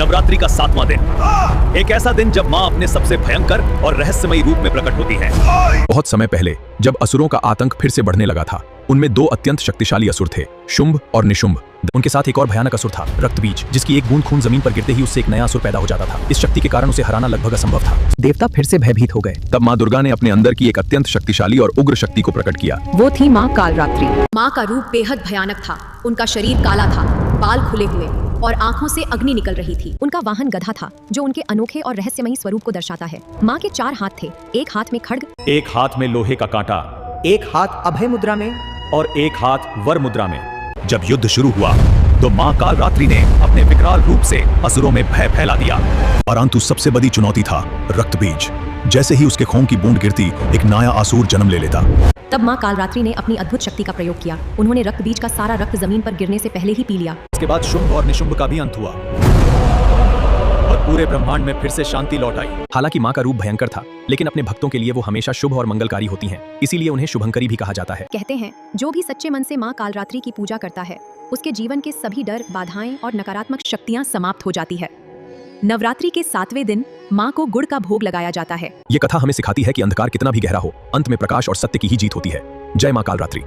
नवरात्रि का 7वां दिन, एक ऐसा दिन जब मां अपने सबसे भयंकर और रहस्यमयी रूप में प्रकट होती है। बहुत समय पहले जब असुरों का आतंक फिर से बढ़ने लगा था, उनमें दो अत्यंत शक्तिशाली असुर थे, शुंभ और निशुंभ। उनके साथ एक और भयानक असुर था, रक्तबीज, जिसकी एक बूंद खून जमीन पर गिरते ही उससे एक नया असुर पैदा हो जाता था। इस शक्ति के कारण उसे हराना लगभग असंभव था। देवता फिर से भयभीत हो गए। तब माँ दुर्गा ने अपने अंदर की एक अत्यंत शक्तिशाली और उग्र शक्ति को प्रकट किया। वो थी माँ कालरात्रि। माँ का रूप बेहद भयानक था। उनका शरीर काला था, बाल खुले हुए और आंखों से अग्नि निकल रही थी। उनका वाहन गधा था, जो उनके अनोखे और रहस्यमयी स्वरूप को दर्शाता है। माँ के 4 हाथ थे, एक हाथ में खड्ग, एक हाथ में लोहे का कांटा, एक हाथ अभय मुद्रा में और एक हाथ वर मुद्रा में। जब युद्ध शुरू हुआ तो माँ कालरात्रि ने अपने विकराल रूप से असुरों में भय फैला दिया। परंतु सबसे बड़ी चुनौती था रक्तबीज। जैसे ही उसके खून की बूंद गिरती, एक नया असुर जन्म ले लेता। तब माँ कालरात्रि ने अपनी अद्भुत शक्ति का प्रयोग किया। उन्होंने रक्तबीज का सारा रक्त जमीन पर गिरने से पहले ही पी लिया। इसके बाद शुंभ और निशुंभ का भी अंत हुआ और पूरे ब्रह्मांड में फिर से शांति लौट आई। हालांकि माँ का रूप भयंकर था, लेकिन अपने भक्तों के लिए वो हमेशा शुभ और मंगलकारी होती हैं। इसीलिए उन्हें शुभंकरी भी कहा जाता है। कहते हैं, जो भी सच्चे मन से माँ कालरात्रि की पूजा करता है, उसके जीवन के सभी डर, बाधाएं और नकारात्मक शक्तियां समाप्त हो जाती है। नवरात्रि के 7वें दिन माँ को गुड़ का भोग लगाया जाता है। ये कथा हमें सिखाती है कि अंधकार कितना भी गहरा हो, अंत में प्रकाश और सत्य की ही जीत होती है। जय माँ कालरात्रि।